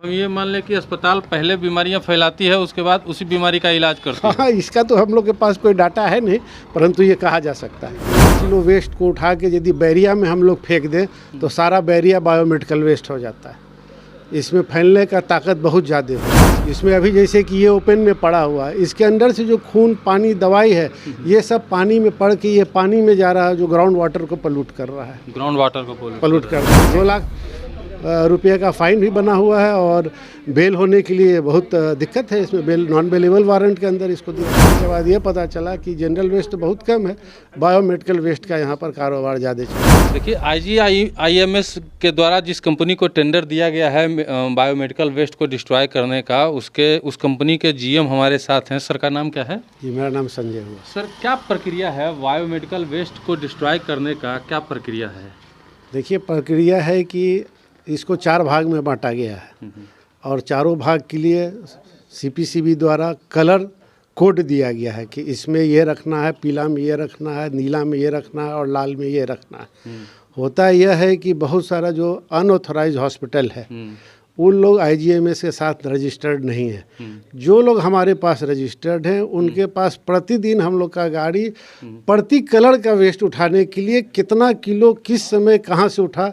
हम ये मान लें कि अस्पताल पहले बीमारियां फैलाती है, उसके बाद उसी बीमारी का इलाज करती है। हाँ, इसका तो हम लोग के पास कोई डाटा है नहीं, परंतु ये कहा जा सकता है। किलो वेस्ट को उठा के यदि बैरिया में हम लोग फेंक दें तो सारा बैरिया बायोमेडिकल वेस्ट हो जाता है। इसमें फैलने का ताकत बहुत ज़्यादा है। इसमें अभी जैसे कि ये ओपन में पड़ा हुआ है, इसके अंदर से जो खून, पानी, दवाई है, ये सब पानी में पड़ के ये पानी में जा रहा है, जो ग्राउंड वाटर को पलूट कर रहा है। ग्राउंड वाटर को पलूट कर रहा है। 2 लाख रुपये का फाइन भी बना हुआ है और बेल होने के लिए बहुत दिक्कत है। इसमें बेल नॉन बेलेबल वारंट के अंदर इसको दिया। उसके बाद ये पता चला कि जनरल वेस्ट बहुत कम है, बायोमेडिकल वेस्ट का यहाँ पर कारोबार ज़्यादा चल रहा है। देखिए, IGIMS के द्वारा जिस कंपनी को टेंडर दिया गया है बायोमेडिकल वेस्ट को डिस्ट्रॉय करने का, उस कंपनी के GM हमारे साथ हैं। सर का नाम क्या है? जी, मेरा नाम संजय हुआ। सर, क्या प्रक्रिया है बायोमेडिकल वेस्ट को डिस्ट्रॉय करने का, क्या प्रक्रिया है? देखिए, प्रक्रिया है कि इसको 4 भाग में बांटा गया है और चारों भाग के लिए CPCB द्वारा कलर कोड दिया गया है कि इसमें ये रखना है, पीला में ये रखना है, नीला में ये रखना है और लाल में ये रखना है। होता यह है कि बहुत सारा जो अनऑथराइज हॉस्पिटल है उन लोग IGMS के साथ रजिस्टर्ड नहीं है। जो लोग हमारे पास रजिस्टर्ड हैं उनके पास प्रतिदिन हम लोग का गाड़ी प्रति कलर का वेस्ट उठाने के लिए कितना किलो किस समय कहाँ से उठा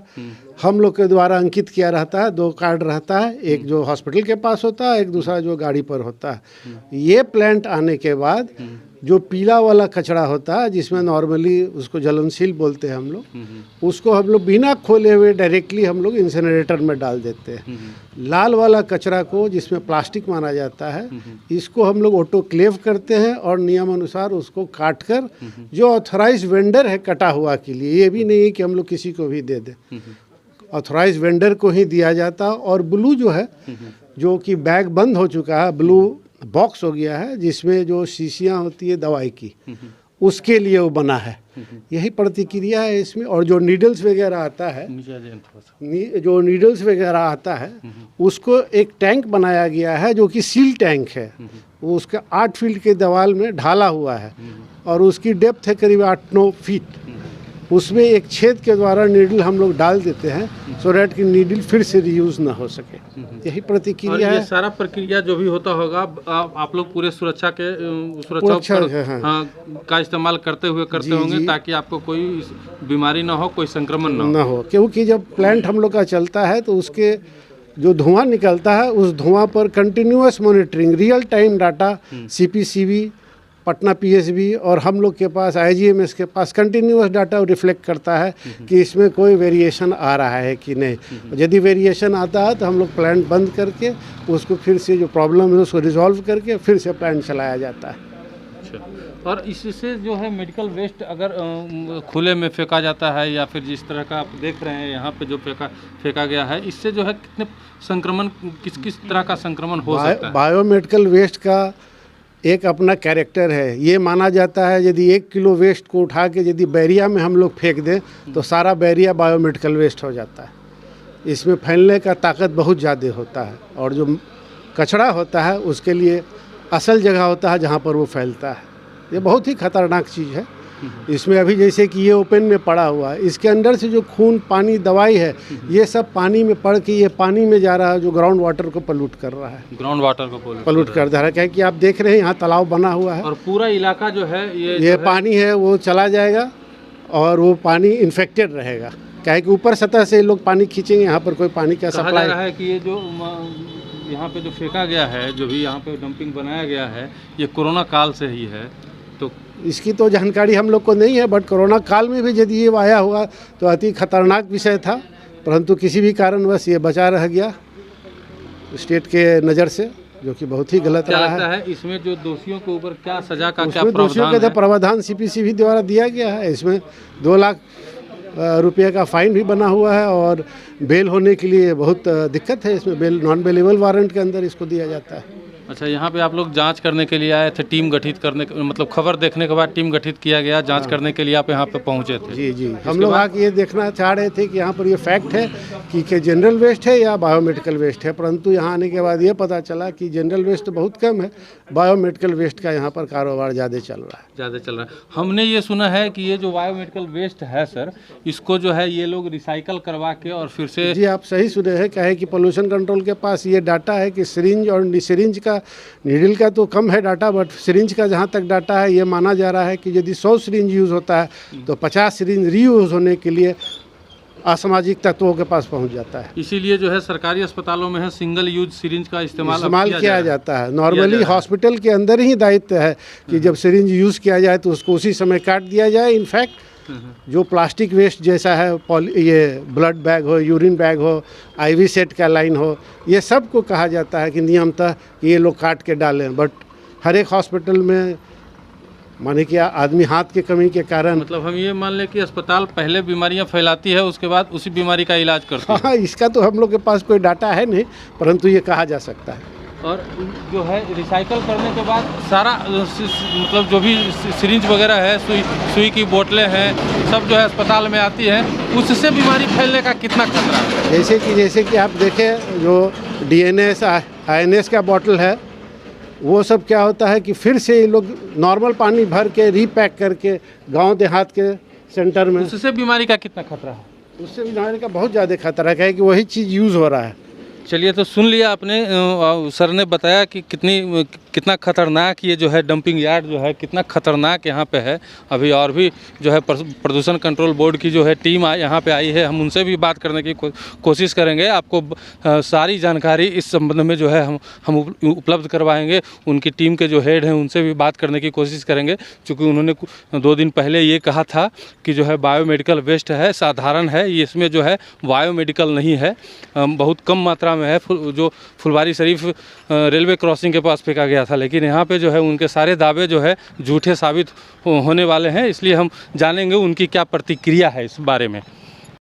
हम लोग के द्वारा अंकित किया रहता है। 2 कार्ड रहता है, एक जो हॉस्पिटल के पास होता है, एक दूसरा जो गाड़ी पर होता है। ये प्लांट आने के बाद जो पीला वाला कचरा होता है, जिसमें नॉर्मली उसको ज्वलनशील बोलते हैं हम लोग, उसको हम लोग बिना खोले हुए डायरेक्टली हम लोग इंसिनरेटर में डाल देते हैं। लाल वाला कचरा को, जिसमें प्लास्टिक माना जाता है, इसको हम लोग ऑटोक्लेव करते हैं और नियमानुसार उसको काट कर जो ऑथराइज वेंडर है कटा हुआ के लिए, ये भी नहीं है कि हम लोग किसी को भी दे दें, ऑथराइज वेंडर को ही दिया जाता। और ब्लू जो है, जो कि बैग बंद हो चुका है, ब्लू बॉक्स हो गया है, जिसमें जो शीशियाँ होती है दवाई की, उसके लिए वो बना है। यही प्रतिक्रिया है इसमें। और जो नीडल्स वगैरह आता है, जो नीडल्स वगैरह आता है, उसको एक टैंक बनाया गया है जो कि सील टैंक है। वो उसका 8 फीट के दीवार में ढाला हुआ है और उसकी डेप्थ है करीब 8-9 फीट। उसमें एक छेद के द्वारा नीडल हम लोग डाल देते हैं सो डैट कि नीडल फिर से रीयूज ना हो सके। यही प्रतिक्रिया है। ये सारा प्रक्रिया जो भी होता होगा, आप लोग पूरे सुरक्षा का इस्तेमाल करते होंगे ताकि आपको कोई बीमारी ना हो, कोई संक्रमण ना हो। क्योंकि जब प्लांट हम लोग का चलता है तो उसके जो धुआं निकलता है, उस धुआं पर continuous monitoring, real time data CPCB, Patna PSB और हम लोग के पास IGMS के पास कंटिन्यूअस डाटा रिफ्लेक्ट करता है कि इसमें कोई वेरिएशन आ रहा है कि नहीं। यदि वेरिएशन आता है तो हम लोग प्लांट बंद करके उसको फिर से जो प्रॉब्लम है उसको रिजॉल्व करके फिर से प्लांट चलाया जाता है। अच्छा, और इससे जो है मेडिकल वेस्ट अगर खुले में फेंका जाता है या फिर जिस तरह का आप देख रहे हैं यहाँ पे जो फेंका गया है, इससे जो है कितने संक्रमण, किस तरह का संक्रमण हो सकता है? बायोमेडिकल वेस्ट का एक अपना कैरेक्टर है। ये माना जाता है यदि 1 किलो वेस्ट को उठा के यदि बैरिया में हम लोग फेंक दें तो सारा बैरिया बायोमेडिकल वेस्ट हो जाता है। इसमें फैलने का ताकत बहुत ज़्यादा होता है और जो कचरा होता है उसके लिए असल जगह होता है जहाँ पर वो फैलता है। ये बहुत ही खतरनाक चीज़ है। इसमें अभी जैसे कि ये ओपन में पड़ा हुआ है, इसके अंदर से जो खून, पानी, दवाई है, ये सब पानी में पड़ के ये पानी में जा रहा है, जो ग्राउंड वाटर को पलूट कर रहा है। ग्राउंड वाटर को पलूट कर रहा है। क्या कि आप देख रहे हैं यहाँ तालाब बना हुआ है और पूरा इलाका जो है ये पानी है वो चला जाएगा और वो पानी इन्फेक्टेड रहेगा। क्या है कि ऊपर सतह से लोग पानी खींचेंगे, यहाँ पर कोई पानी का सप्लाई है कि ये जो यहाँ पे जो फेंका गया है, जो भी यहाँ पे डंपिंग बनाया गया है, ये कोरोना काल से ही है। तो इसकी तो जानकारी हम लोग को नहीं है, बट कोरोना काल में भी यदि ये आया हुआ तो अति खतरनाक विषय था, परंतु किसी भी कारणवश ये बचा रह गया स्टेट के नज़र से, जो कि बहुत ही गलत रहा है। इसमें जो दोषियों के ऊपर क्या सजा का दोषियों के प्रावधान CPCB द्वारा दिया गया है। इसमें 2 लाख रुपये का फाइन भी बना हुआ है और बेल होने के लिए बहुत दिक्कत है। इसमें बेल नॉन बेलेबल वारंट के अंदर इसको दिया जाता है। अच्छा, यहाँ पे आप लोग जांच करने के लिए आए थे, टीम गठित करने मतलब खबर देखने के बाद टीम गठित किया गया, जांच करने के लिए आप यहाँ पे पहुँचे थे। जी जी, हम लोग आके ये देखना चाह रहे थे कि यहाँ पर ये फैक्ट है कि जनरल वेस्ट है या बायोमेडिकल वेस्ट है, परंतु यहाँ आने के बाद ये पता चला कि जनरल वेस्ट बहुत कम है, बायोमेडिकल वेस्ट का यहाँ पर कारोबार ज़्यादा चल रहा है। ज़्यादा चल रहा है। हमने ये सुना है कि ये जो बायोमेडिकल वेस्ट है सर, इसको जो है ये लोग रिसाइकल करवा के और फिर से। जी, आप सही सुने हैं। क्या है कि पोल्यूशन कंट्रोल के पास ये डाटा है कि सिरिंज और सिरिंज का, नीडल का तो कम है डाटा, बट सिरिंज का जहाँ तक डाटा है, ये माना जा रहा है कि यदि 100 सिरिंज यूज़ होता है तो 50 सिरिंज रीयूज़ होने के लिए असामाजिक तत्वों के पास पहुंच जाता है। इसीलिए जो है सरकारी अस्पतालों में है सिंगल यूज सिरिंज का इस्तेमाल किया जाता है। नॉर्मली हॉस्पिटल के अंदर ही दायित्व है कि जब सिरिंज यूज़ किया जाए तो उसको उसी समय काट दिया जाए। इनफैक्ट जो प्लास्टिक वेस्ट जैसा है, ये ब्लड बैग हो, यूरिन बैग हो, आईवी सेट का लाइन हो, ये सब को कहा जाता है कि नियमतः ये लोग काट के डालें, बट हर एक हॉस्पिटल में माने कि आदमी हाथ की कमी के कारण, मतलब हम ये मान लें कि अस्पताल पहले बीमारियां फैलाती है, उसके बाद उसी बीमारी का इलाज करती है। हाँ, इसका तो हम लोग के पास कोई डाटा है नहीं, परंतु ये कहा जा सकता है। और जो है रिसाइकल करने के बाद सारा मतलब जो भी सिरिंज वगैरह है, सुई की बोतलें हैं, सब जो है अस्पताल में आती है, उससे बीमारी फैलने का कितना खतरा है? जैसे कि आप देखें, जो DNS INS का बॉटल है, वो सब क्या होता है कि फिर से ये लोग नॉर्मल पानी भर के रीपैक करके गांव देहात के सेंटर में, उससे बीमारी का कितना खतरा है? उससे बीमारी का बहुत ज़्यादा खतरा है कि वही चीज़ यूज़ हो रहा है। चलिए, तो सुन लिया आपने, सर ने बताया कि कितना खतरनाक ये जो है डंपिंग यार्ड जो है, कितना खतरनाक यहाँ पे है। अभी और भी जो है प्रदूषण कंट्रोल बोर्ड की जो है टीम यहाँ पे आई है, हम उनसे भी बात करने की कोशिश करेंगे। आपको सारी जानकारी इस संबंध में जो है हम उपलब्ध करवाएंगे। उनकी टीम के जो हेड हैं उनसे भी बात करने की कोशिश करेंगे, क्योंकि उन्होंने 2 दिन पहले ये कहा था कि जो है बायोमेडिकल वेस्ट है, साधारण है, इसमें जो है बायोमेडिकल नहीं है, बहुत कम मात्रा में है। जो फुलवारी शरीफ रेलवे क्रॉसिंग के पास फेंका गया था, लेकिन यहाँ पे जो है उनके सारे दावे जो है झूठे साबित होने वाले हैं। इसलिए हम जानेंगे उनकी क्या प्रतिक्रिया है इस बारे में।